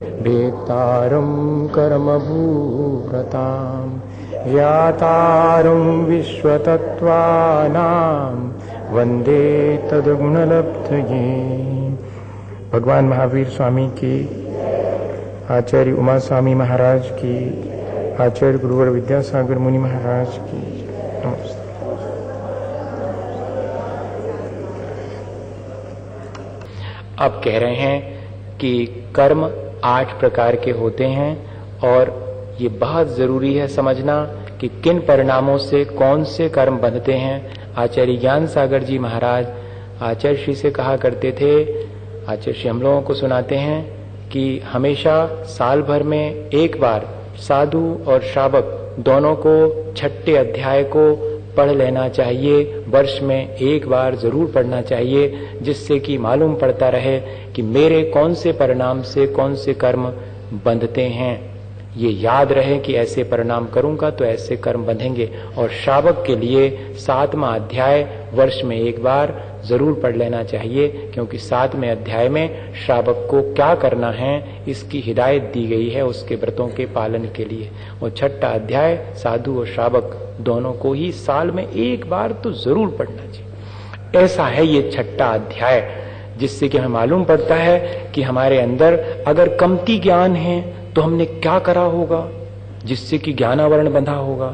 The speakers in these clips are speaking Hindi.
भेत्तारं कर्मभूव्रतां व्यातारं विश्वतत्त्वानां वंदे तद्गुणलब्धये। भगवान महावीर स्वामी की, आचार्य उमा स्वामी महाराज की, आचार्य गुरुवर विद्यासागर मुनि महाराज की नमस्ते। अब कह रहे हैं कि कर्म 8 प्रकार के होते हैं और ये बहुत जरूरी है समझना कि किन परिणामों से कौन से कर्म बंधते हैं। आचार्य ज्ञान सागर जी महाराज आचार्य श्री से कहा करते थे, आचार्य श्री हम लोगों को सुनाते हैं कि हमेशा साल भर में एक बार साधु और श्रावक दोनों को 6ठे अध्याय को पढ़ लेना चाहिए। वर्ष में एक बार जरूर पढ़ना चाहिए, जिससे कि मालूम पड़ता रहे कि मेरे कौन से परिणाम से कौन से कर्म बंधते हैं। ये याद रहे कि ऐसे परिणाम करूंगा तो ऐसे कर्म बंधेंगे। और श्रावक के लिए 7वां अध्याय वर्ष में एक बार जरूर पढ़ लेना चाहिए, क्योंकि 7वें अध्याय में श्रावक को क्या करना है इसकी हिदायत दी गई है उसके व्रतों के पालन के लिए। और 6ठा अध्याय साधु और श्रावक दोनों को ही साल में एक बार तो जरूर पढ़ना चाहिए। ऐसा है ये 6ठा अध्याय, जिससे कि हमें मालूम पड़ता है कि हमारे अंदर अगर कमती ज्ञान है तो हमने क्या करा होगा जिससे कि ज्ञानावरण बंधा होगा,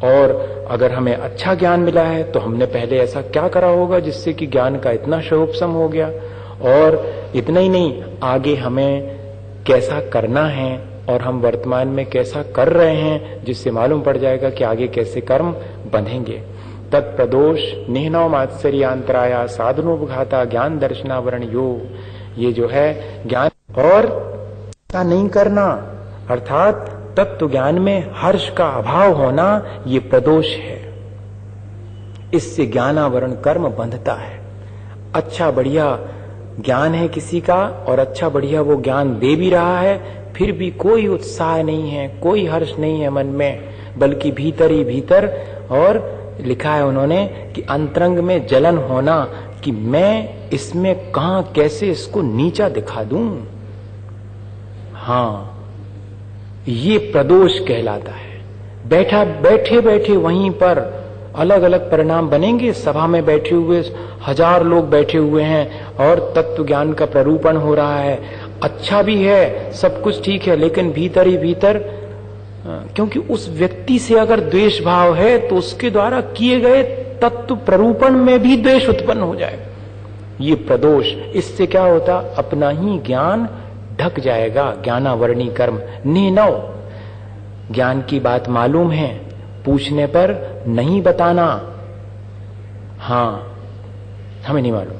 और अगर हमें अच्छा ज्ञान मिला है तो हमने पहले ऐसा क्या करा होगा जिससे कि ज्ञान का इतना शोभसम हो गया। और इतना ही नहीं, आगे हमें कैसा करना है और हम वर्तमान में कैसा कर रहे हैं, जिससे मालूम पड़ जाएगा कि आगे कैसे कर्म बंधेंगे। तत्प्रदोष निहनौ मात्सर्यांतराया साधनोपघाता ज्ञान दर्शनावरण योग। ये जो है ज्ञान और ऐसा नहीं करना, अर्थात तत्व ज्ञान में हर्ष का अभाव होना, ये प्रदोष है। इससे ज्ञानावरण कर्म बंधता है। अच्छा बढ़िया ज्ञान है किसी का और अच्छा बढ़िया वो ज्ञान दे भी रहा है, फिर भी कोई उत्साह नहीं है, कोई हर्ष नहीं है मन में, बल्कि भीतर ही भीतर। और लिखा है उन्होंने कि अंतरंग में जलन होना कि मैं इसमें कहां कैसे इसको नीचा दिखा दूं। हाँ, ये प्रदोष कहलाता है। बैठे बैठे वहीं पर अलग अलग परिणाम बनेंगे। सभा में बैठे हुए 1000 लोग बैठे हुए हैं और तत्व ज्ञान का प्ररूपण हो रहा है, अच्छा भी है, सब कुछ ठीक है, लेकिन भीतर ही भीतर, क्योंकि उस व्यक्ति से अगर द्वेष भाव है तो उसके द्वारा किए गए तत्व प्ररूपण में भी द्वेष उत्पन्न हो जाएगा। ये प्रदोष, इससे क्या होता, अपना ही ज्ञान ढक जाएगा। ज्ञानावरणी कर्म निनव, ज्ञान की बात मालूम है, पूछने पर नहीं बताना। हाँ, हमें नहीं मालूम,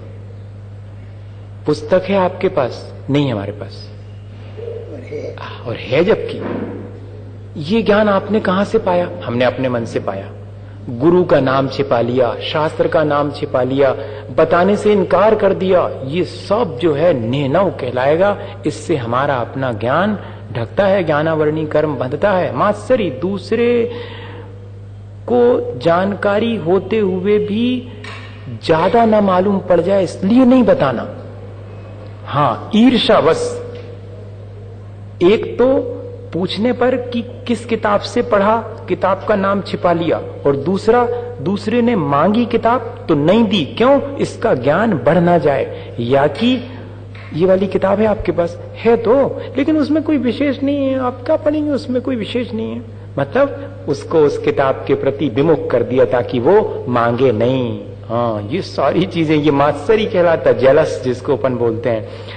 पुस्तक है आपके पास, नहीं हमारे पास, और है जबकि ये ज्ञान आपने कहां से पाया? हमने अपने मन से पाया। गुरु का नाम छिपा लिया, शास्त्र का नाम छिपा लिया, बताने से इनकार कर दिया, ये सब जो है निहनव कहलाएगा। इससे हमारा अपना ज्ञान ढकता है, ज्ञानावरणी कर्म बंधता है। मात्सरी, दूसरे को जानकारी होते हुए भी ज्यादा ना मालूम पड़ जाए इसलिए नहीं बताना। हाँ, ईर्ष्यावश, एक तो पूछने पर कि किस किताब से पढ़ा, किताब का नाम छिपा लिया, और दूसरे ने मांगी किताब तो नहीं दी, क्यों? इसका ज्ञान बढ़ ना जाए। या कि ये वाली किताब है आपके पास, है तो, लेकिन उसमें कोई विशेष नहीं है, आप क्या पढ़ेंगे, उसमें कोई विशेष नहीं है, मतलब उसको उस किताब के प्रति विमुख कर दिया ताकि वो मांगे नहीं। हाँ, ये सारी चीजें, ये मात्सरी कहलाता, जेलस जिसको अपन बोलते हैं।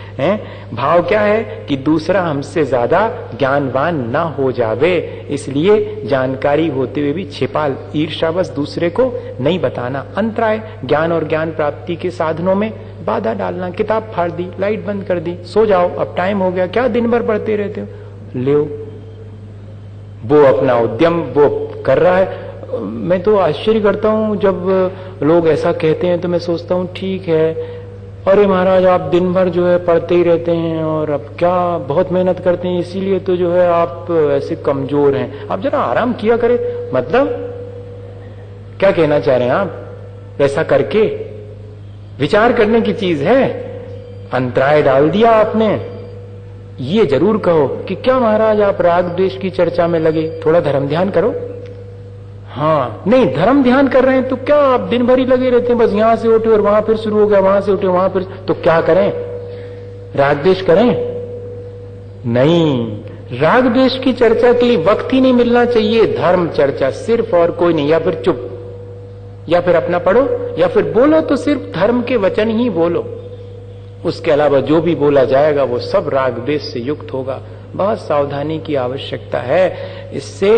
भाव क्या है कि दूसरा हमसे ज्यादा ज्ञानवान ना हो जावे, इसलिए जानकारी होते हुए भी छिपा, ईर्ष्यावश दूसरे को नहीं बताना। अंतराय, ज्ञान और ज्ञान प्राप्ति के साधनों में बाधा डालना। किताब फाड़ दी, लाइट बंद कर दी, सो जाओ, अब टाइम हो गया, क्या दिन भर पढ़ते रहते हो, ले वो अपना उद्यम वो कर रहा है। मैं तो आश्चर्य करता हूं जब लोग ऐसा कहते हैं, तो मैं सोचता हूं ठीक है, अरे महाराज आप दिन भर जो है पढ़ते ही रहते हैं और अब क्या बहुत मेहनत करते हैं, इसीलिए तो जो है आप ऐसे कमजोर हैं, आप जरा आराम किया करें। मतलब क्या कहना चाह रहे हैं आप? ऐसा करके विचार करने की चीज है, अंतराय डाल दिया आपने। ये जरूर कहो कि क्या महाराज आप राग द्वेष की चर्चा में लगे, थोड़ा धर्म ध्यान करो। हाँ, नहीं धर्म ध्यान कर रहे हैं तो क्या आप दिन भर ही लगे रहते हैं, बस यहां से उठे और वहां फिर शुरू हो गया, वहां से उठे वहां फिर, तो क्या करें? राग द्वेष करें? नहीं, राग द्वेष की चर्चा के लिए वक्त ही नहीं मिलना चाहिए। धर्म चर्चा सिर्फ, और कोई नहीं। या फिर चुप, या फिर अपना पढ़ो, या फिर बोलो तो सिर्फ धर्म के वचन ही बोलो। उसके अलावा जो भी बोला जाएगा वो सब राग द्वेष से युक्त होगा। बहुत सावधानी की आवश्यकता है। इससे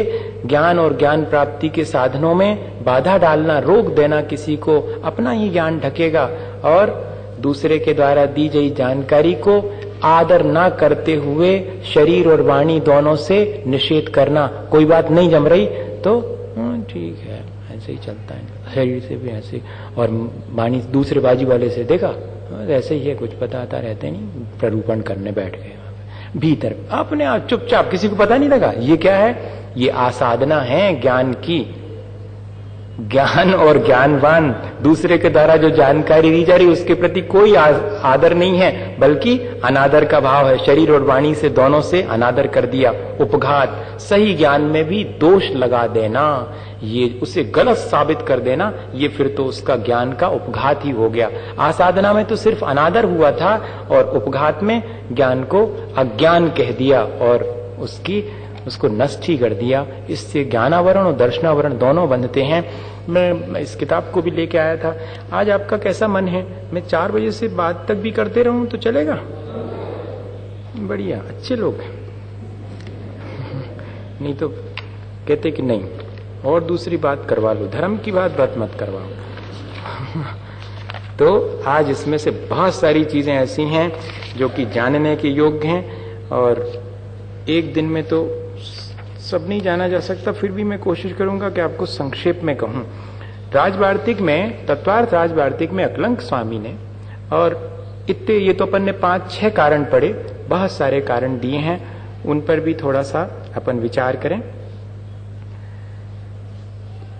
ज्ञान और ज्ञान प्राप्ति के साधनों में बाधा डालना, रोक देना किसी को, अपना ही ज्ञान ढकेगा। और दूसरे के द्वारा दी गई जानकारी को आदर ना करते हुए शरीर और वाणी दोनों से निषेध करना। कोई बात नहीं जम रही तो ठीक है, ऐसे ही चलता है, शरीर से भी ऐसे, और वाणी दूसरे बाजू वाले से देखा ऐसे ही है, कुछ बताता रहते नहीं, प्ररूपण करने बैठ गए भीतर अपने आप चुपचाप, किसी को पता नहीं लगा। ये क्या है? ये आसाधना है ज्ञान की। ज्ञान और ज्ञानवान, दूसरे के द्वारा जो जानकारी दी जा रही उसके प्रति कोई आदर नहीं है, बल्कि अनादर का भाव है। शरीर और वाणी से दोनों से अनादर कर दिया। उपघात, सही ज्ञान में भी दोष लगा देना, ये उसे गलत साबित कर देना, ये फिर तो उसका ज्ञान का उपघात ही हो गया। आसाधना में तो सिर्फ अनादर हुआ था और उपघात में ज्ञान को अज्ञान कह दिया और उसको नष्ट ही कर दिया। इससे ज्ञानावरण और दर्शनावरण दोनों बंधते हैं। मैं इस किताब को भी लेके आया था। आज आपका कैसा मन है? मैं 4 बजे से बाद तक भी करते रहूं तो चलेगा? बढ़िया, अच्छे लोग हैं। नहीं तो कहते कि नहीं, और दूसरी बात करवा लो, धर्म की बात मत करवाओ। तो आज इसमें से बहुत सारी चीजें ऐसी हैं जो कि जानने के योग्य हैं, और एक दिन में तो सब नहीं जाना जा सकता, फिर भी मैं कोशिश करूंगा कि आपको संक्षेप में कहूं। राजवार्तिक में, तत्वार्थ राजवार्तिक में अकलंक स्वामी ने, और इतने, ये तो अपन ने 5-6 कारण पढ़े, बहुत सारे कारण दिए हैं, उन पर भी थोड़ा सा अपन विचार करें।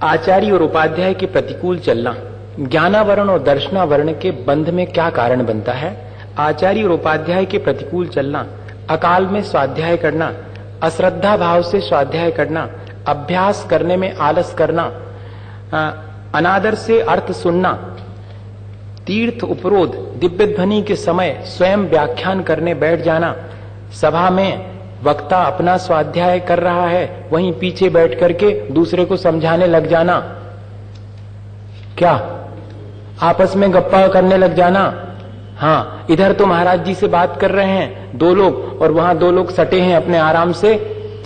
आचार्य और उपाध्याय के प्रतिकूल चलना, ज्ञानावरण और दर्शनावरण के बंध में क्या कारण बनता है? आचार्य और उपाध्याय के प्रतिकूल चलना, अकाल में स्वाध्याय करना, अश्रद्धा भाव से स्वाध्याय करना, अभ्यास करने में आलस करना, अनादर से अर्थ सुनना, तीर्थ उपरोध, दिव्य ध्वनि के समय स्वयं व्याख्यान करने बैठ जाना, सभा में वक्ता अपना स्वाध्याय कर रहा है, वहीं पीछे बैठ करके दूसरे को समझाने लग जाना, क्या आपस में गप्पा करने लग जाना। हाँ, इधर तो महाराज जी से बात कर रहे हैं 2 लोग, और वहां 2 लोग सटे हैं अपने आराम से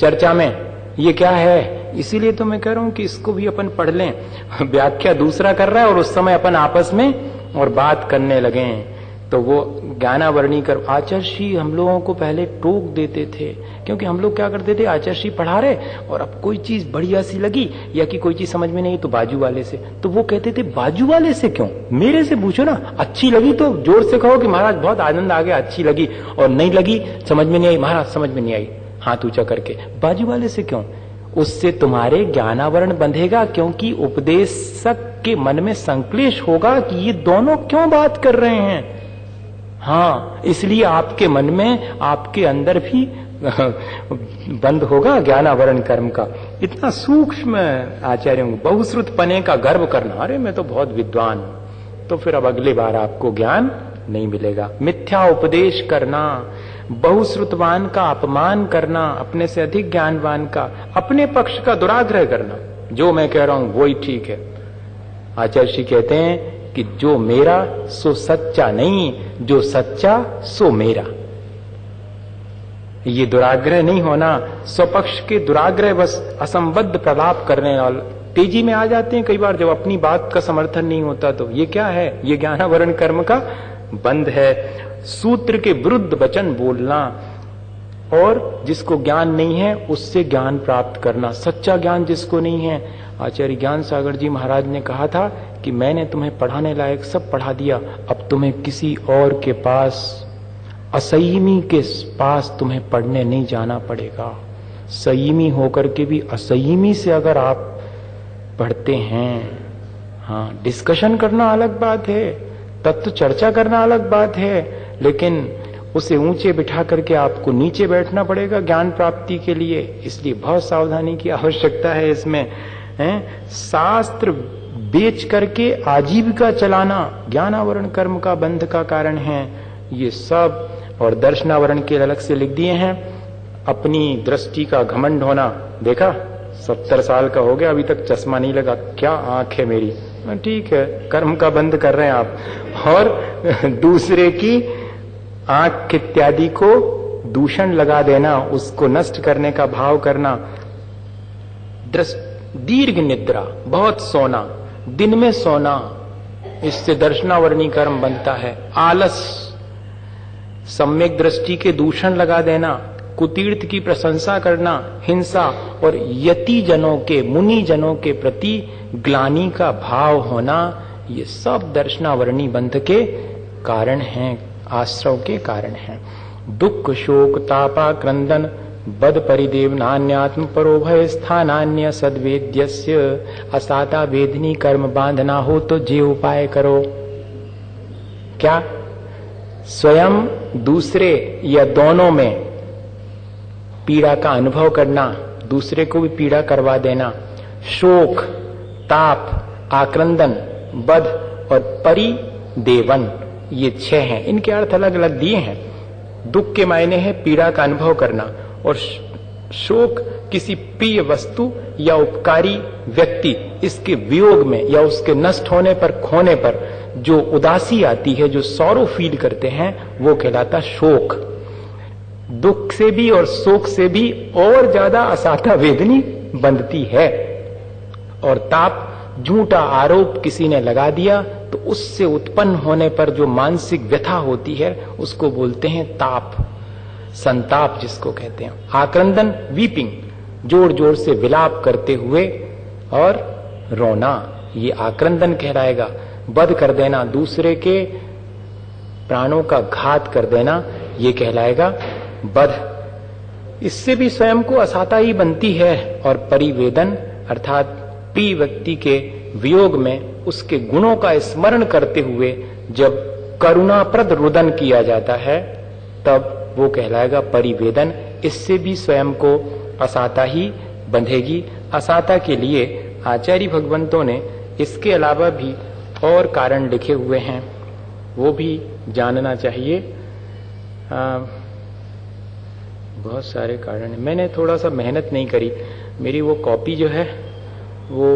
चर्चा में, ये क्या है? इसीलिए तो मैं कह रहा हूं कि इसको भी अपन पढ़ लें। व्याख्या दूसरा कर रहा है और उस समय अपन आपस में और बात करने लगे, तो वो ज्ञानावरणी कर। आचार्य हम लोगों को पहले टोक देते थे, क्योंकि हम लोग क्या करते थे, आचार्य पढ़ा रहे और अब कोई चीज बढ़िया सी लगी या कि कोई चीज समझ में नहीं तो बाजू वाले से, तो वो कहते थे बाजू वाले से क्यों, मेरे से पूछो ना। अच्छी लगी तो जोर से कहो कि महाराज बहुत आनंद आ गया, अच्छी लगी, और नहीं लगी, समझ में नहीं आई, महाराज समझ में नहीं आई, हाथ ऊंचा करके। बाजू वाले से क्यों? उससे तुम्हारे ज्ञानावरण बंधेगा, क्योंकि उपदेशक के मन में संक्लेश होगा कि ये दोनों क्यों बात कर रहे हैं। हाँ, इसलिए आपके मन में, आपके अंदर भी बंद होगा ज्ञानावरण कर्म का। इतना सूक्ष्म आचार्यों को बहुश्रुत पने का गर्व करना, अरे मैं तो बहुत विद्वान हूं, तो फिर अब अगली बार आपको ज्ञान नहीं मिलेगा। मिथ्या उपदेश करना, बहुश्रुतवान का अपमान करना, अपने से अधिक ज्ञानवान का, अपने पक्ष का दुराग्रह करना, जो मैं कह रहा हूं वही ठीक है। आचार्य जी कहते हैं कि जो मेरा सो सच्चा नहीं, जो सच्चा सो मेरा। ये दुराग्रह नहीं होना, स्वपक्ष के दुराग्रह बस असंबद्ध प्रलाप करने वाले तेजी में आ जाते हैं कई बार, जब अपनी बात का समर्थन नहीं होता। तो ये क्या है? ये ज्ञानावरण कर्म का बंध है। सूत्र के विरुद्ध वचन बोलना, और जिसको ज्ञान नहीं है उससे ज्ञान प्राप्त करना, सच्चा ज्ञान जिसको नहीं है। आचार्य ज्ञान सागर जी महाराज ने कहा था कि मैंने तुम्हें पढ़ाने लायक सब पढ़ा दिया, अब तुम्हें किसी और के पास, असंयमी के पास तुम्हें पढ़ने नहीं जाना पड़ेगा। संयमी होकर के भी असंयमी से अगर आप पढ़ते हैं, हाँ, डिस्कशन करना अलग बात है, तत्व चर्चा करना अलग बात है, लेकिन उसे ऊंचे बिठा करके आपको नीचे बैठना पड़ेगा ज्ञान प्राप्ति के लिए। इसलिए बहुत सावधानी की आवश्यकता है इसमें। शास्त्र बेच करके आजीविका चलाना ज्ञानावरण कर्म का बंध का कारण है ये सब। और दर्शनावरण के अलग से लिख दिए हैं। अपनी दृष्टि का घमंड होना, देखा 70 साल का हो गया अभी तक चश्मा नहीं लगा, क्या आंख है मेरी। ठीक है, कर्म का बंद कर रहे हैं आप। और दूसरे की आंख इत्यादि को दूषण लगा देना, उसको नष्ट करने का भाव करना। दीर्घ निद्रा, बहुत सोना, दिन में सोना, इससे दर्शनावरणी कर्म बनता है। आलस, सम्यक दृष्टि के दूषण लगा देना, कुतीर्थ की प्रशंसा करना, हिंसा और यति जनों के, मुनि जनों के प्रति ग्लानि का भाव होना, ये सब दर्शनावरणी बंध के कारण हैं, आश्रव के कारण हैं। दुख शोक तापा क्रंदन बद परिदेव नान्यात्म परोभय स्थानान्य सद्वेद्यस्य असाता वेदनी कर्म बांधना हो तो जे उपाय करो। क्या? स्वयं, दूसरे या दोनों में पीड़ा का अनुभव करना, दूसरे को भी पीड़ा करवा देना, शोक, ताप, आक्रंदन, बध और परिदेवन, ये 6 हैं। इनके अर्थ अलग अलग दिए हैं। दुख के मायने है पीड़ा का अनुभव करना, और शोक किसी प्रिय वस्तु या उपकारी व्यक्ति, इसके वियोग में या उसके नष्ट होने पर, खोने पर जो उदासी आती है, जो सौरो फील करते हैं, वो कहलाता शोक। दुख से भी और शोक से भी और ज्यादा असाता वेदनी बंधती है। और ताप, झूठा आरोप किसी ने लगा दिया तो उससे उत्पन्न होने पर जो मानसिक व्यथा होती है उसको बोलते हैं ताप, संताप जिसको कहते हैं। आक्रंदन, वीपिंग, जोर जोर से विलाप करते हुए और रोना, ये आक्रंदन कहलाएगा। बध कर देना, दूसरे के प्राणों का घात कर देना, ये कहलाएगा बध। इससे भी स्वयं को असाता ही बनती है। और परिवेदन अर्थात प्रिय व्यक्ति के वियोग में उसके गुणों का स्मरण करते हुए जब करुणाप्रद रुदन किया जाता है तब वो कहलाएगा परिवेदन। इससे भी स्वयं को असाता ही बंधेगी। असाता के लिए आचार्य भगवंतों ने इसके अलावा भी और कारण लिखे हुए हैं, वो भी जानना चाहिए। बहुत सारे कारण हैं। मैंने थोड़ा सा मेहनत नहीं करी, मेरी वो कॉपी जो है वो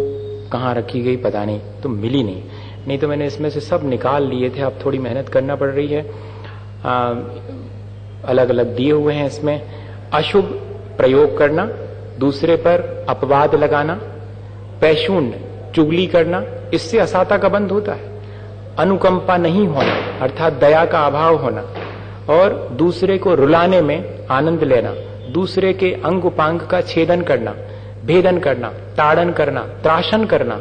कहाँ रखी गई पता नहीं, तो मिली नहीं तो मैंने इसमें से सब निकाल लिए थे। अब थोड़ी मेहनत करना पड़ रही है। अलग अलग दिए हुए हैं इसमें। अशुभ प्रयोग करना, दूसरे पर अपवाद लगाना, पैशून्य, चुगली करना, इससे असाता का बंध होता है। अनुकंपा नहीं होना अर्थात दया का अभाव होना, और दूसरे को रुलाने में आनंद लेना, दूसरे के अंग उपांग का छेदन करना, भेदन करना, ताड़न करना, त्राशन करना,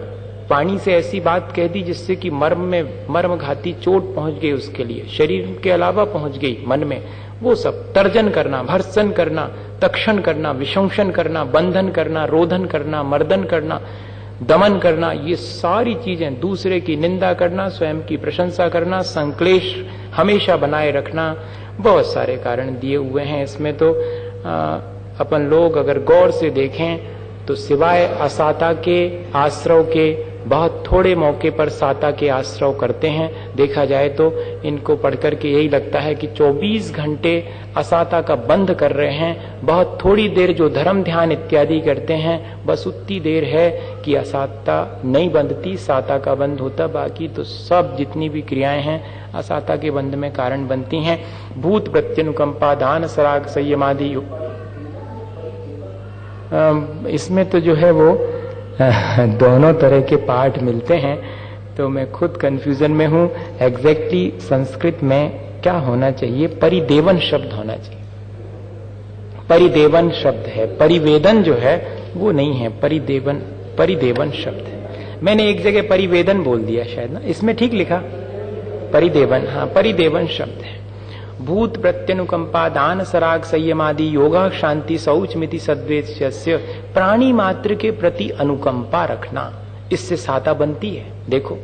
वाणी से ऐसी बात कह दी जिससे कि मर्म में मर्मघाती चोट पहुंच गई, उसके लिए शरीर के अलावा पहुंच गई मन में, वो सब। तर्जन करना, भर्त्सन करना, तक्षण करना, विशंसन करना, बंधन करना, रोधन करना, मर्दन करना, दमन करना, ये सारी चीजें। दूसरे की निंदा करना, स्वयं की प्रशंसा करना, संक्लेश हमेशा बनाए रखना, बहुत सारे कारण दिए हुए हैं इसमें। तो अपन लोग अगर गौर से देखें तो सिवाय असाता के आश्रव के बहुत थोड़े मौके पर साता के आश्रव करते हैं। देखा जाए तो इनको पढ़कर के यही लगता है कि 24 घंटे असाता का बंद कर रहे हैं। बहुत थोड़ी देर जो धर्म ध्यान इत्यादि करते हैं, बस उतनी देर है कि असाता नहीं बंधती, साता का बंद होता। बाकी तो सब जितनी भी क्रियाएं हैं असाता के बंध में कारण बनती हैं। भूत प्रत्यनुकंपा, दान, सराग, संयमादि, इसमें तो जो है वो दोनों तरह के पाठ मिलते हैं, तो मैं खुद कंफ्यूजन में हूं। एग्जैक्टली संस्कृत में क्या होना चाहिए? परिदेवन शब्द होना चाहिए। परिदेवन शब्द है, परिवेदन जो है वो नहीं है, परिदेवन शब्द है। मैंने एक जगह परिवेदन बोल दिया शायद ना, इसमें ठीक लिखा परिदेवन, हाँ परिदेवन शब्द है। भूत प्रत्यनुकंपा, दान, सराग, संयमादि, योगा, शांति, शौच मिति सद्वेश्य, प्राणी मात्र के प्रति अनुकंपा रखना, इससे साता बनती है। देखो,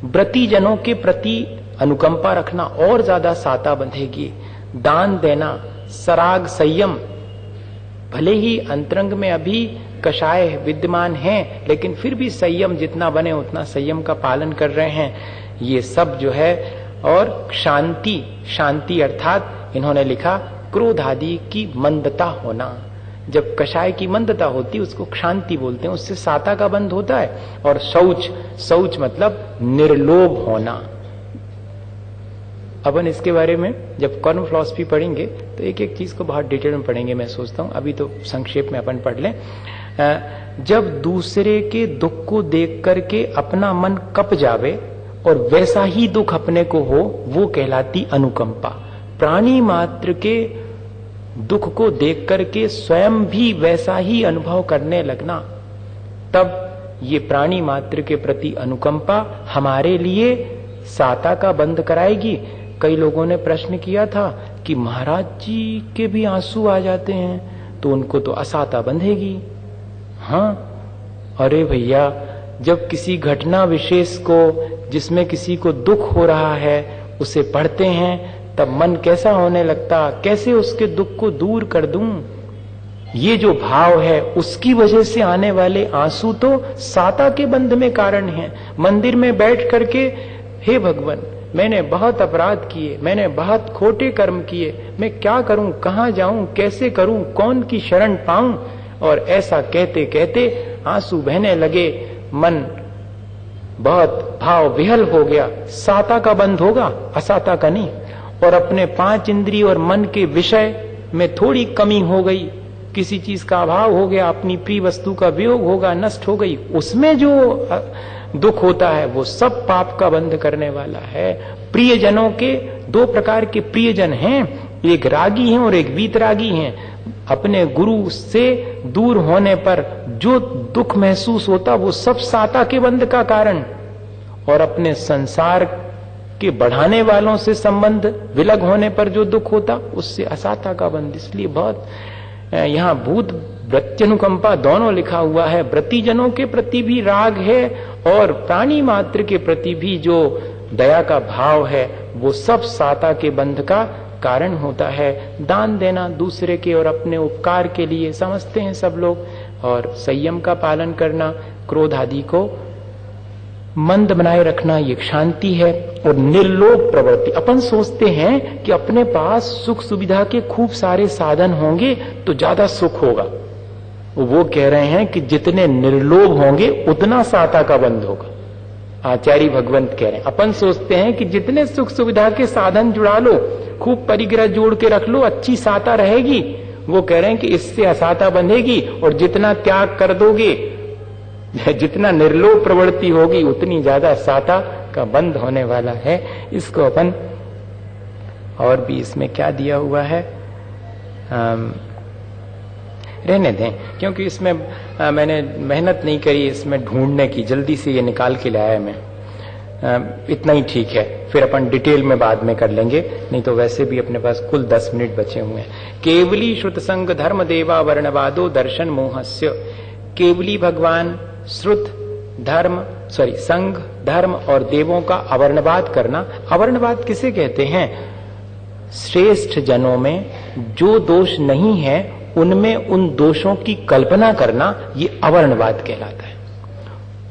व्रती जनों के प्रति अनुकंपा रखना और ज्यादा साता बंधेगी। दान देना, सराग संयम, भले ही अंतरंग में अभी कषाय विद्यमान हैं, लेकिन फिर भी संयम जितना बने उतना संयम का पालन कर रहे हैं, ये सब जो है। और शांति, शांति अर्थात इन्होंने लिखा क्रोध आदि की मंदता होना। जब कषाय की मंदता होती है उसको शांति बोलते हैं, उससे साता का बंध होता है। और शौच, शौच मतलब निर्लोभ होना। अपन इसके बारे में जब कर्म फिलॉसफी पढ़ेंगे तो एक एक चीज को बहुत डिटेल में पढ़ेंगे, मैं सोचता हूं। अभी तो संक्षेप में अपन पढ़ लें। जब दूसरे के दुख को देख करके अपना मन कप जावे और वैसा ही दुख अपने को हो, वो कहलाती अनुकंपा। प्राणी मात्र के दुख को देख करके स्वयं भी वैसा ही अनुभव करने लगना, तब ये प्राणी मात्र के प्रति अनुकंपा हमारे लिए साता का बंध कराएगी। कई लोगों ने प्रश्न किया था कि महाराज जी के भी आंसू आ जाते हैं तो उनको तो असाता बंधेगी। हाँ, अरे भैया, जब किसी घटना विशेष को जिसमें किसी को दुख हो रहा है उसे पढ़ते हैं तब मन कैसा होने लगता, कैसे उसके दुख को दूर कर दूं। ये जो भाव है उसकी वजह से आने वाले आंसू तो साता के बंध में कारण है। मंदिर में बैठ करके, हे भगवान, मैंने बहुत अपराध किए, मैंने बहुत खोटे कर्म किए, मैं क्या करूं, कहां जाऊं, कैसे करूं, कौन की शरण पाऊं, और ऐसा कहते कहते आंसू बहने लगे, मन बहुत भाव विहल हो गया। साता का बंध होगा, असाता का नहीं। और अपने 5 इंद्रिय और मन के विषय में थोड़ी कमी हो गई, किसी चीज का अभाव हो गया, अपनी प्रिय वस्तु का वियोग होगा, नष्ट हो गई, उसमें जो दुख होता है वो सब पाप का बंध करने वाला है। प्रियजनों के 2 प्रकार के प्रियजन हैं, एक रागी हैं और एक वीतरागी हैं। अपने गुरु से दूर होने पर जो दुख महसूस होता वो सब साता के बंध का कारण, और अपने संसार के बढ़ाने वालों से संबंध विलग होने पर जो दुख होता उससे असाता का बंध। इसलिए बहुत यहाँ भूत व्रत्यनुकंपा दोनों लिखा हुआ है। व्रतीजनों के प्रति भी राग है और प्राणी मात्र के प्रति भी जो दया का भाव है वो सब साता के बंध का कारण होता है। दान देना दूसरे के और अपने उपकार के लिए समझते हैं सब लोग, और संयम का पालन करना, क्रोध आदि को मंद बनाए रखना, ये शांति है। और निर्लोभ प्रवृत्ति, अपन सोचते हैं कि अपने पास सुख सुविधा के खूब सारे साधन होंगे तो ज्यादा सुख होगा। वो कह रहे हैं कि जितने निर्लोभ होंगे उतना साता का बंध होगा। आचार्य भगवंत कह रहे हैं, अपन सोचते हैं कि जितने सुख सुविधा के साधन जुड़ा लो, खूब परिग्रह जोड़ के रख लो, अच्छी साता रहेगी। वो कह रहे हैं कि इससे असाता बंधेगी, और जितना त्याग कर दोगे, जितना निर्लोभ प्रवृत्ति होगी, उतनी ज्यादा साता का बंध होने वाला है। इसको अपन, और भी इसमें क्या दिया हुआ है रहने दें, क्योंकि इसमें मैंने मेहनत नहीं करी इसमें ढूंढने की, जल्दी से ये निकाल के लाया मैं। इतना ही ठीक है, फिर अपन डिटेल में बाद में कर लेंगे, नहीं तो वैसे भी अपने पास कुल 10 मिनट बचे हुए हैं। केवली श्रुत संग धर्म देवा वर्णवादो दर्शन मोहस्य। केवली भगवान, श्रुत, धर्म, संग, धर्म और देवों का अवर्णवाद करना। अवर्णवाद किसे कहते हैं? श्रेष्ठ जनों में जो दोष नहीं है उनमें उन दोषों की कल्पना करना, ये अवर्णवाद कहलाता है।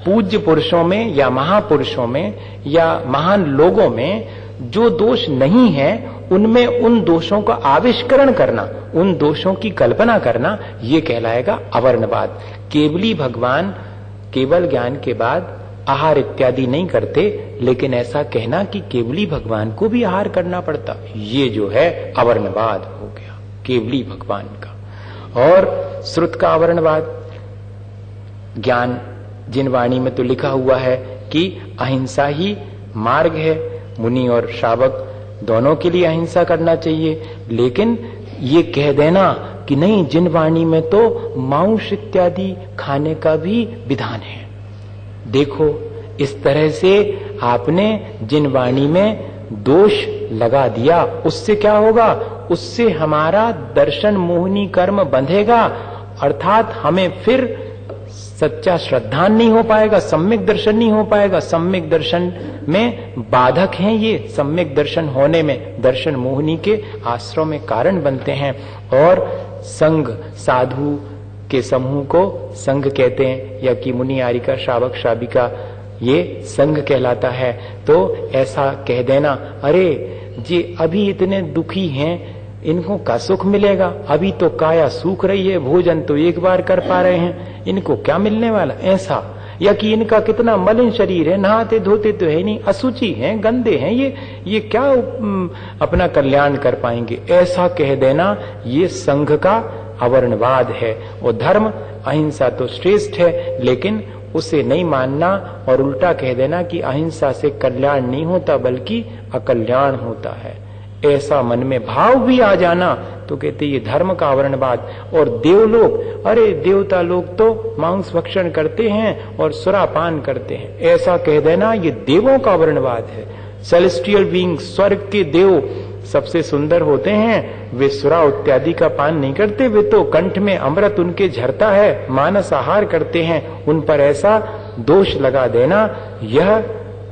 पूज्य पुरुषों में या महापुरुषों में या महान लोगों में जो दोष नहीं है उनमें उन दोषों का आविष्करण करना, उन दोषों की कल्पना करना, ये कहलाएगा अवर्णवाद। केवली भगवान केवल ज्ञान के बाद आहार इत्यादि नहीं करते, लेकिन ऐसा कहना कि केवली भगवान को भी आहार करना पड़ता, ये जो है अवर्णवाद हो गया केवली भगवान का। और श्रुत का अवर्णवाद, ज्ञान जिन वाणी में तो लिखा हुआ है कि अहिंसा ही मार्ग है, मुनि और श्रावक दोनों के लिए अहिंसा करना चाहिए, लेकिन ये कह देना कि नहीं, जिन वाणी में तो मांस इत्यादि खाने का भी विधान है। देखो, इस तरह से आपने जिन वाणी में दोष लगा दिया, उससे क्या होगा? उससे हमारा दर्शन मोहिनी कर्म बंधेगा, अर्थात हमें फिर सच्चा श्रद्धान नहीं हो पाएगा, सम्यक दर्शन नहीं हो पाएगा। सम्यक दर्शन में बाधक हैं ये, सम्यक दर्शन होने में दर्शन मोहिनी के आश्रय में कारण बनते हैं। और संघ, साधु के समूह को संघ कहते हैं, या कि मुनि आरिका श्रावक श्राविका, ये संघ कहलाता है। तो ऐसा कह देना, अरे जी अभी इतने दुखी हैं, इनको का सुख मिलेगा, अभी तो काया सूख रही है, भोजन तो एक बार कर पा रहे हैं, इनको क्या मिलने वाला, ऐसा। या कि इनका कितना मलिन शरीर है, नहाते धोते तो है नहीं, अशुचि हैं, गंदे हैं, ये क्या अपना कल्याण कर पाएंगे, ऐसा कह देना, ये संघ का अवर्णवाद है। और धर्म अहिंसा तो श्रेष्ठ है, लेकिन उसे नहीं मानना और उल्टा कह देना कि अहिंसा से कल्याण नहीं होता बल्कि अकल्याण होता है, ऐसा मन में भाव भी आ जाना तो कहते ये धर्म का आवरणवाद। और देवलोक, अरे देवता लोग तो मांस भक्षण करते हैं और सुरापान करते हैं, ऐसा कह देना ये देवों का आवरणवाद है। सेलेस्टियल बीइंग, स्वर्ग के देव सबसे सुंदर होते हैं, वे सुरा इत्यादि का पान नहीं करते, वे तो कंठ में अमृत उनके झरता है, मानस आहार करते हैं, उन पर ऐसा दोष लगा देना यह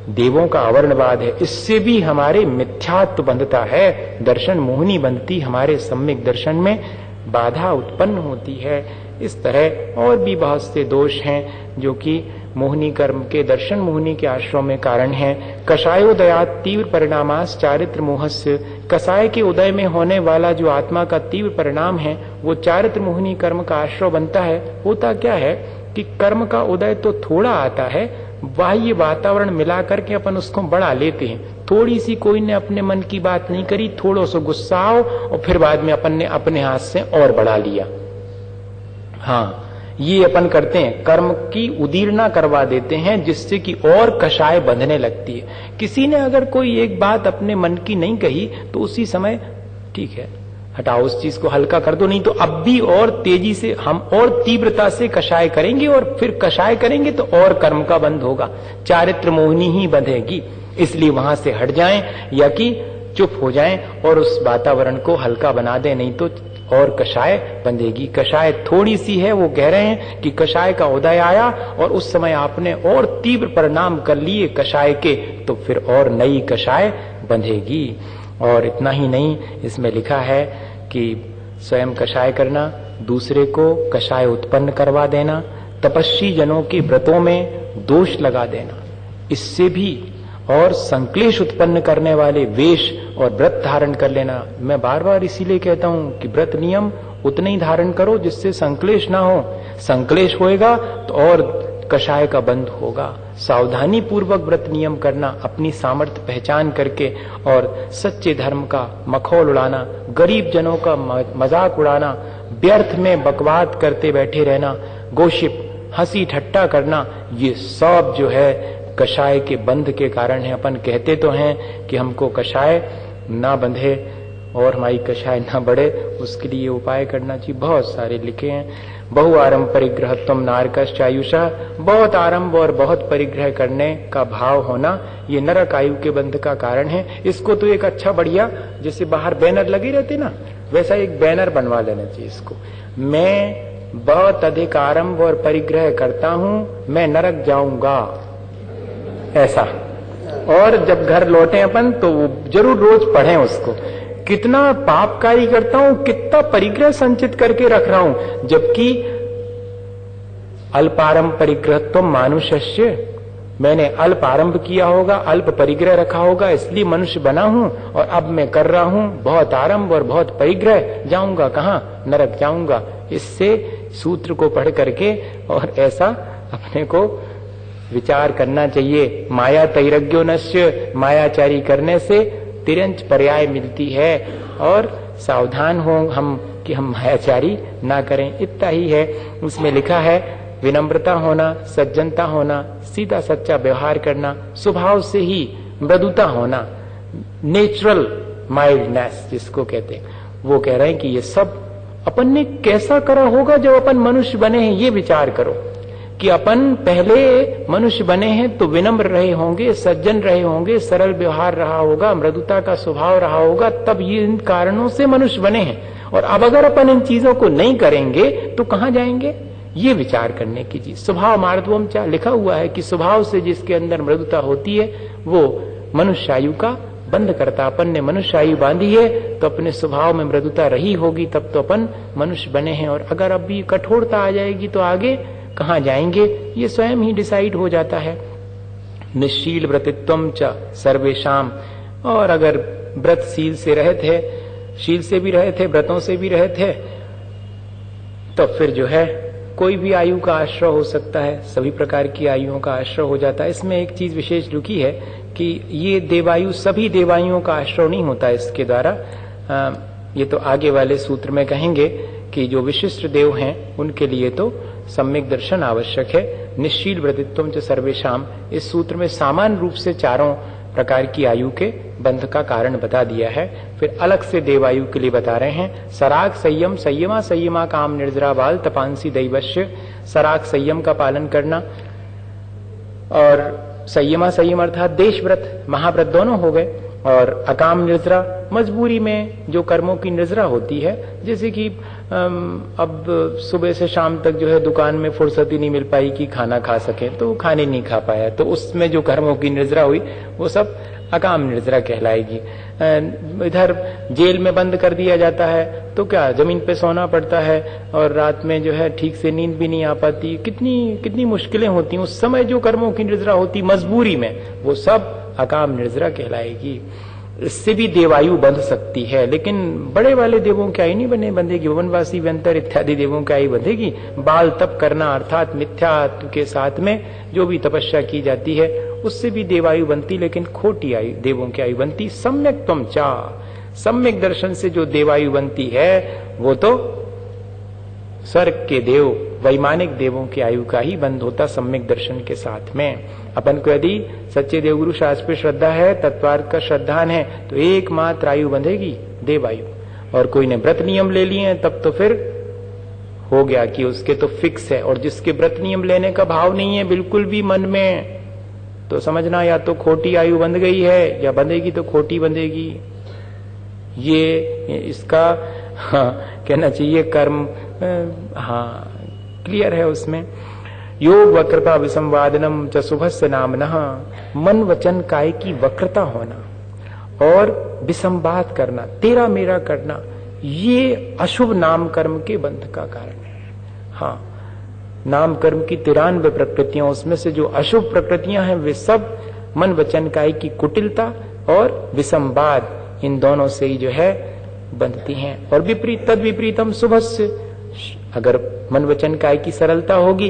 देवों का अवर्णवाद है। इससे भी हमारे मिथ्यात्व बंधता है, दर्शन मोहिनी बनती, हमारे सम्यक दर्शन में बाधा उत्पन्न होती है। इस तरह और भी बहुत से दोष हैं जो कि मोहिनी कर्म के, दर्शन मोहिनी के आश्रय में कारण हैं। कषायोदयात तीव्र परिणामास चारित्र मोहस्य, कषाय के उदय में होने वाला जो आत्मा का तीव्र परिणाम है वो चारित्र मोहिनी कर्म का आश्रय बनता है। होता क्या है कि कर्म का उदय तो थोड़ा आता है, बाह्य वातावरण मिला करके अपन उसको बढ़ा लेते हैं। थोड़ी सी कोई ने अपने मन की बात नहीं करी, थोड़ा सा गुस्सा आओ और फिर बाद में अपन ने अपने हाथ से और बढ़ा लिया। हाँ, ये अपन करते हैं, कर्म की उदीर्णा करवा देते हैं जिससे कि और कषाय बंधने लगती है। किसी ने अगर कोई एक बात अपने मन की नहीं कही तो उसी समय ठीक है, हटाओ उस चीज को, हल्का कर दो, नहीं तो अब भी और तेजी से हम और तीव्रता से कषाय करेंगे और फिर कषाय करेंगे तो और कर्म का बंध होगा, चारित्र मोहिनी ही बंधेगी। इसलिए वहां से हट जाएं या कि चुप हो जाएं और उस वातावरण को हल्का बना दें, नहीं तो और कषाय बंधेगी। कषाय थोड़ी सी है, वो कह रहे हैं कि कषाय का उदय आया और उस समय आपने और तीव्र परिणाम कर लिए कषाय के, तो फिर और नई कषाय बंधेगी। और इतना ही नहीं, इसमें लिखा है कि स्वयं कषाय करना, दूसरे को कषाय उत्पन्न करवा देना, तपस्वी जनों के व्रतों में दोष लगा देना, इससे भी और संक्लेश उत्पन्न करने वाले वेश और व्रत धारण कर लेना। मैं बार बार इसीलिए कहता हूं कि व्रत नियम उतने ही धारण करो जिससे संक्लेश ना हो। संक्लेश होएगा तो और कषाय का बंध होगा। सावधानी पूर्वक व्रत नियम करना, अपनी सामर्थ्य पहचान करके, और सच्चे धर्म का मखौल उड़ाना, गरीब जनों का मजाक उड़ाना, व्यर्थ में बकवाद करते बैठे रहना, गोशिप, हंसी ठट्टा करना, ये सब जो है कषाय के बंध के कारण है। अपन कहते तो हैं कि हमको कषाय ना बंधे और हमारी कषाय ना बढ़े, उसके लिए उपाय करना चाहिए। बहुत सारे लिखे हैं। बहु आरंभ परिग्रहत्वम नारकश्च आयुषा, बहुत आरंभ और बहुत परिग्रह करने का भाव होना ये नरक आयु के बंध का कारण है। इसको तो एक अच्छा बढ़िया, जैसे बाहर बैनर लगे रहते ना, वैसा एक बैनर बनवा लेना चाहिए इसको, मैं बहुत अधिक आरंभ और परिग्रह करता हूं, मैं नरक जाऊंगा, ऐसा। और जब घर लौटे अपन तो जरूर रोज पढ़ें उसको, कितना पापकारी करता हूं, कितना परिग्रह संचित करके रख रहा हूं, जबकि अल्पारंभ परिग्रहत्व मानुष्य, मैंने अल्प आरंभ किया होगा, अल्प परिग्रह रखा होगा, इसलिए मनुष्य बना हूं, और अब मैं कर रहा हूं बहुत आरंभ और बहुत परिग्रह, जाऊंगा कहां, नरक जाऊंगा। इससे सूत्र को पढ़ करके और ऐसा अपने को विचार करना चाहिए। माया तैरज्ञो नश्य, मायाचारी करने से तिरंच पर्याय मिलती है, और सावधान हो हम कि हम मायाचारी ना करें, इतना ही है। उसमें लिखा है विनम्रता होना, सज्जनता होना, सीधा सच्चा व्यवहार करना, स्वभाव से ही मृदुता होना, नेचुरल माइल्डनेस जिसको कहते हैं। वो कह रहे हैं कि ये सब अपन ने कैसा करा होगा जब अपन मनुष्य बने हैं, ये विचार करो कि अपन पहले मनुष्य बने हैं तो विनम्र रहे होंगे, सज्जन रहे होंगे, सरल व्यवहार रहा होगा, मृदुता का स्वभाव रहा होगा, तब ये इन कारणों से मनुष्य बने हैं। और अब अगर अपन इन चीजों को नहीं करेंगे तो कहां जाएंगे, ये विचार करने की चीज। स्वभाव मार्दवम चा लिखा हुआ है कि स्वभाव से जिसके अंदर मृदुता होती है वो मनुष्य आयु का बंद करता। अपन ने मनुष्य आयु बांधी है तो अपने स्वभाव में मृदुता रही होगी, तब तो अपन मनुष्य बने हैं। और अगर अभी कठोरता आ जाएगी तो आगे कहाँ जाएंगे, ये स्वयं ही डिसाइड हो जाता है। निश्शील व्रतित्वम च सर्वेशाम, और अगर व्रतशील से रहे थे, शील से भी रहे थे, व्रतों से भी रहे थे, तो फिर जो है कोई भी आयु का आश्रय हो सकता है, सभी प्रकार की आयुओं का आश्रय हो जाता है। इसमें एक चीज विशेष रुकी है कि ये देवायु सभी देवायुओं का आश्रय नहीं होता इसके द्वारा। ये तो आगे वाले सूत्र में कहेंगे कि जो विशिष्ट देव हैं उनके लिए तो सम्यक दर्शन आवश्यक है। निश्शील व्रतित्वम च सर्वेशाम, इस सूत्र में सामान्य रूप से चारों प्रकार की आयु के बंध का कारण बता दिया है। फिर अलग से देवायु के लिए बता रहे हैं। सराग संयम, संयमा संयमा काम निर्जरा बाल तपांसी दैवश्य। सराग संयम का पालन करना, और संयमा संयम अर्थात देश व्रत महाव्रत दोनों हो गए, और अकाम निर्जरा मजबूरी में जो कर्मों की निर्जरा होती है, जैसे कि अब सुबह से शाम तक जो है दुकान में फुर्सत ही नहीं मिल पाई कि खाना खा सके, तो खाने नहीं खा पाया, तो उसमें जो कर्मों की निर्जरा हुई वो सब अकाम निर्जरा कहलाएगी। इधर जेल में बंद कर दिया जाता है तो क्या जमीन पे सोना पड़ता है, और रात में जो है ठीक से नींद भी नहीं आ पाती, कितनी मुश्किलें होती। उस समय जो कर्मों की निर्जरा होती मजबूरी में, वो सब अकाम निर्जरा कहलाएगी। इससे भी देवायु बंध सकती है, लेकिन बड़े वाले देवों की आयु नहीं बंधेगी। वनवासी व्यंतर इत्यादि देवों की आयु बंधेगी। बाल तप करना अर्थात मिथ्यात्व के साथ में जो भी तपस्या की जाती है उससे भी देवायु बनती, लेकिन खोटी आयु देवों की आयु बनती। सम्यक त्वम चा, सम्यक दर्शन से जो देवायु बनती है वो तो स्वर्ग के देव वैमानिक देवों की आयु का ही बंद होता सम्यक दर्शन के साथ में। अपन को यदि सच्चे देवगुरु शास्त्र पे श्रद्धा है, तत्वार्थ का श्रद्धान है, तो एकमात्र आयु बंधेगी देवायु। और कोई ने व्रत नियम ले लिए हैं तब तो फिर हो गया कि उसके तो फिक्स है। और जिसके व्रत नियम लेने का भाव नहीं है बिल्कुल भी मन में, तो समझना या तो खोटी आयु बंध गई है, या बंधेगी तो खोटी बंधेगी। ये इसका कहना चाहिए कर्म क्लियर है उसमें। योग वक्रता विसंवादनम च शुभस्य नामनः, मन वचन काय की वक्रता होना और विसंवाद करना, तेरा मेरा करना, ये अशुभ नाम कर्म के बंध का कारण है। हाँ, नाम कर्म की 93 प्रकृतियां, उसमें से जो अशुभ प्रकृतियां हैं वे सब मन वचन काय की कुटिलता और विसंवाद, इन दोनों से ही जो है बंधती हैं। और विपरीत तद विपरीतम शुभस्य, अगर मन वचन काय की सरलता होगी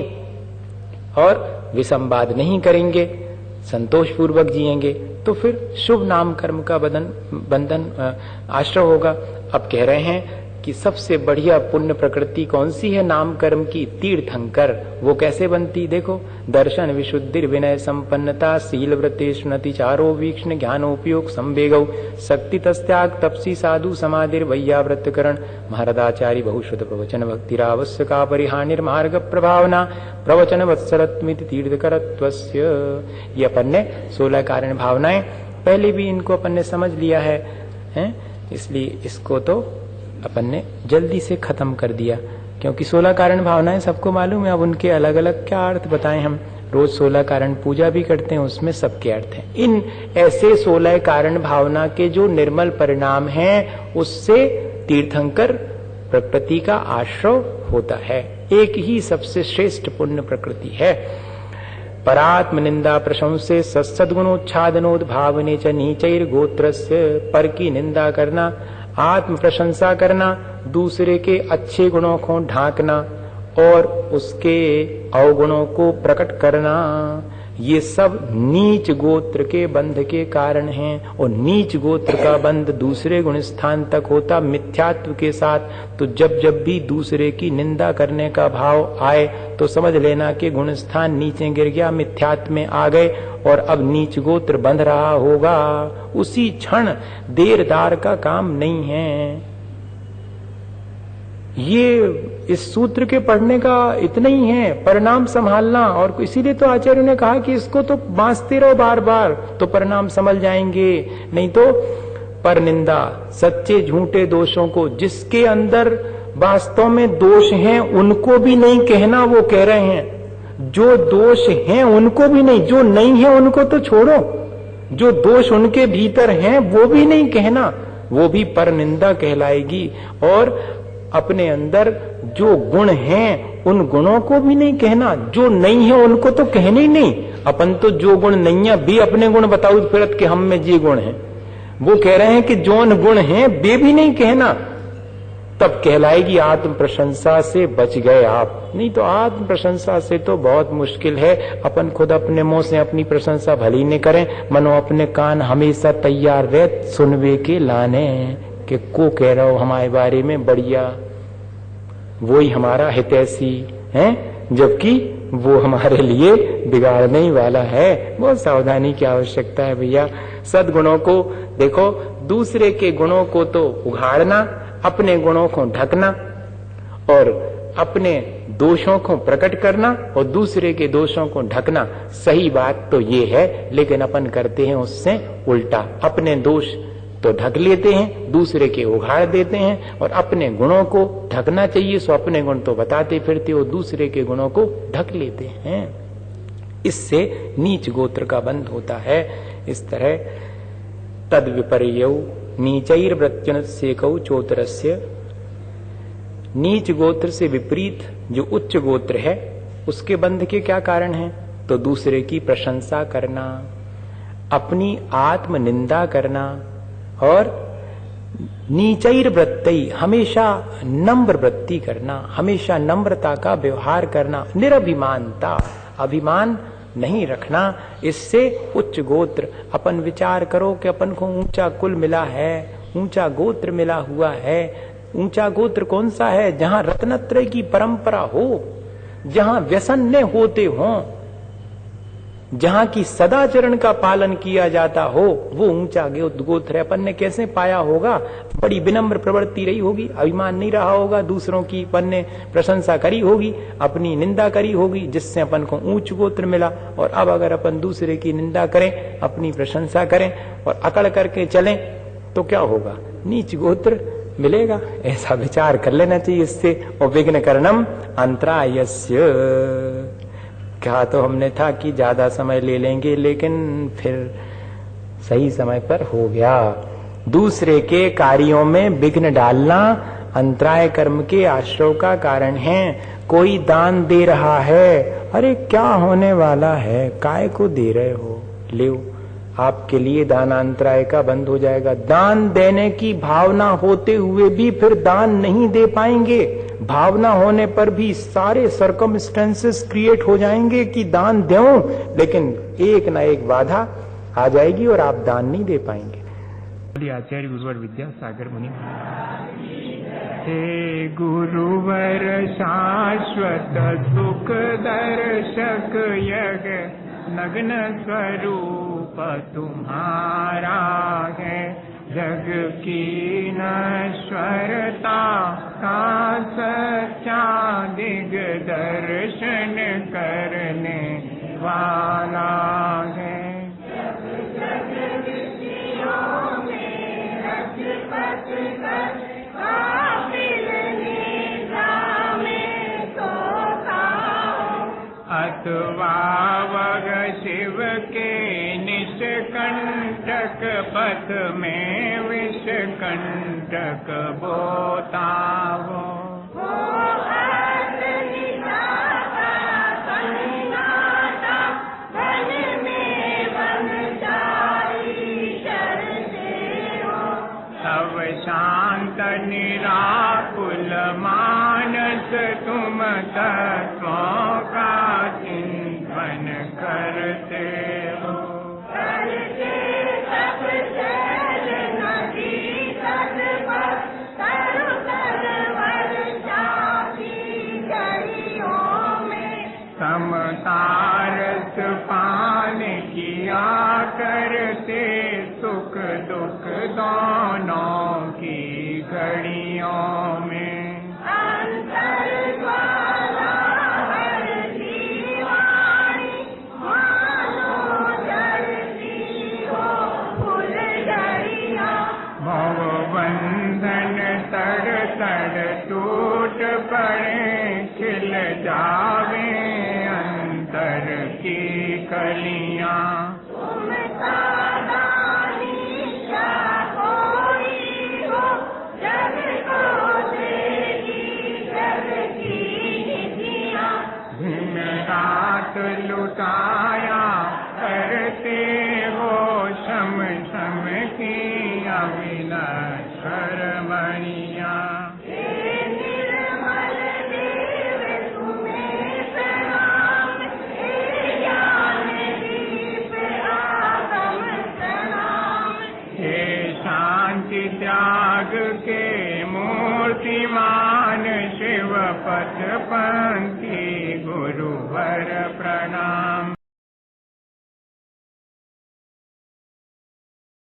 और विसंवाद नहीं करेंगे, संतोष पूर्वक जिएंगे, तो फिर शुभ नाम कर्म का बंधन आश्रय होगा। अब कह रहे हैं कि सबसे बढ़िया पुण्य प्रकृति कौन सी है नाम कर्म की? तीर्थंकर। वो कैसे बनती? देखो, दर्शन विशुद्धि विनय संपन्नता शील व्रतेष्णति चारो वीक्षण ज्ञानोपयोग संवेगौ शक्ति तस्त्याग तपसी साधु समाधिर वैयाव्रतकरण महारदाचार्य बहुश्रुत प्रवचन भक्तिरावश्यका परिहानिर्मार्ग प्रभावना प्रवचन वत्सरत्मिति तीर्थकरत्वस्य। ये अपन ने 16 कारण भावनाएं पहले भी इनको अपन ने समझ लिया है, इसलिए इसको तो अपन ने जल्दी से खत्म कर दिया, क्योंकि 16 कारण भावनाएं सबको मालूम है। अब उनके अलग अलग क्या अर्थ बताएं हम? रोज 16 कारण पूजा भी करते हैं, उसमें सबके अर्थ हैं। इन ऐसे 16 कारण भावना के जो निर्मल परिणाम हैं, उससे तीर्थंकर प्रकृति का आश्रय होता है। एक ही सबसे श्रेष्ठ पुण्य प्रकृति है। परात्म निंदा प्रशंसे सद्गुणोच्छादनोद भावने च नीचैर गोत्रस्य, पर की निंदा करना, आत्म प्रशंसा करना, दूसरे के अच्छे गुणों को ढांकना और उसके अवगुणों को प्रकट करना, ये सब नीच गोत्र के बंध के कारण हैं। और नीच गोत्र का बंध दूसरे गुण स्थान तक होता मिथ्यात्व के साथ। तो जब जब भी दूसरे की निंदा करने का भाव आए तो समझ लेना कि गुण स्थान नीचे गिर गया, मिथ्यात्व में आ गए और अब नीच गोत्र बंध रहा होगा। उसी क्षण देरदार का काम नहीं है। ये इस सूत्र के पढ़ने का इतना ही है, परिणाम संभालना। और इसीलिए तो आचार्य ने कहा कि इसको तो बांसते रहो बार बार, तो परिणाम संभल जाएंगे। नहीं तो पर निंदा, सच्चे झूठे दोषों को, जिसके अंदर वास्तव में दोष हैं उनको भी नहीं कहना, वो कह रहे हैं जो दोष हैं उनको भी नहीं, जो नहीं है उनको तो छोड़ो, जो दोष उनके भीतर हैं वो भी नहीं कहना, वो भी पर निंदा कहलाएगी। और अपने अंदर जो गुण हैं उन गुणों को भी नहीं कहना, जो नहीं है उनको तो कहने ही नहीं। अपन तो जो गुण नहीं है भी अपने गुण बताओ फिरत कि हम में ये गुण है, वो कह रहे हैं कि जौन गुण हैं वे भी नहीं कहना, तब कहलाएगी आत्म प्रशंसा से बच गए आप। नहीं तो आत्म प्रशंसा से तो बहुत मुश्किल है। अपन खुद अपने मुंह से अपनी प्रशंसा भली नहीं करें, मनो अपने कान हमेशा तैयार रहे सुनवे के लाने कि को कह रहा हो हमारे बारे में बढ़िया, वो ही हमारा हितैषी है, जबकि वो हमारे लिए बिगाड़ने ही वाला है। बहुत सावधानी की आवश्यकता है भैया। सद्गुणों को देखो, दूसरे के गुणों को तो उघाड़ना, अपने गुणों को ढकना और अपने दोषों को प्रकट करना और दूसरे के दोषों को ढकना, सही बात तो ये है। लेकिन अपन करते हैं उससे उल्टा, अपने दोष तो ढक लेते हैं, दूसरे के उघाड़ देते हैं, और अपने गुणों को ढकना चाहिए सो अपने गुण तो बताते फिरते हो, दूसरे के गुणों को ढक लेते हैं। इससे नीच गोत्र का बंध होता है। इस तरह तद विपर्यौ नीचैर्वृत्यनस्येकौ चोत्रस्य, नीच गोत्र से विपरीत जो उच्च गोत्र है उसके बंध के क्या कारण हैं? तो दूसरे की प्रशंसा करना, अपनी आत्म निंदा करना, और नीचैर वृत्ति हमेशा नम्र वृत्ति करना, हमेशा नम्रता का व्यवहार करना, निरभिमानता, अभिमान नहीं रखना। इससे उच्च गोत्र, अपन विचार करो कि अपन को ऊंचा कुल मिला है, ऊंचा गोत्र मिला हुआ है। ऊंचा गोत्र कौन सा है? जहां रत्नत्रय की परंपरा हो, जहां व्यसन न होते हों, जहां की सदाचरण का पालन किया जाता हो, वो ऊंचा गोत्र है। अपन ने कैसे पाया होगा? बड़ी विनम्र प्रवृत्ति रही होगी, अभिमान नहीं रहा होगा, दूसरों की अपन ने प्रशंसा करी होगी, अपनी निंदा करी होगी, जिससे अपन को ऊंच गोत्र मिला। और अब अगर अपन दूसरे की निंदा करें, अपनी प्रशंसा करें और अकड़ करके चलें तो क्या होगा? नीच गोत्र मिलेगा। ऐसा विचार कर लेना चाहिए इससे। और विघ्न करणम अंतरायस्य, कहा तो हमने था कि ज्यादा समय ले लेंगे, लेकिन फिर सही समय पर हो गया। दूसरे के कार्यों में विघ्न डालना अंतराय कर्म के आश्रव का कारण है। कोई दान दे रहा है, अरे क्या होने वाला है, काय को दे रहे हो, ले आपके लिए दानांतराय का बंद हो जाएगा। दान देने की भावना होते हुए भी फिर दान नहीं दे पाएंगे, भावना होने पर भी सारे सर्कमस्टेंसेस क्रिएट हो जाएंगे कि दान दूं, लेकिन एक ना एक बाधा आ जाएगी और आप दान नहीं दे पाएंगे। आचार्य गुरुवर विद्यासागर मुनि। हे गुरुवर शाश्वत सुख दर्शक यग नग्न स्वरूप तुम्हारा है, जग की नश्वरता का सच्चा दिग्दर्शन करने वाला है। अथवा वग शिव के निष्कंटक पथ में विषकंटक बोता हो। तव शांत निराकुल मानस तुम तत्वों का चिंतन करते हो। समतारस पाने किया करते सुख दुख दोनों की घड़ियों में। भव बंधन तड़ तड़ तू पड़े खिल जावे अंतर की कलियां। रात लुटाया करते हो शम शम की अविनश्वर मणिया। हे शांति त्याग के मूर्तिमान शिव पथ पंथी गुरुवर प्रणाम।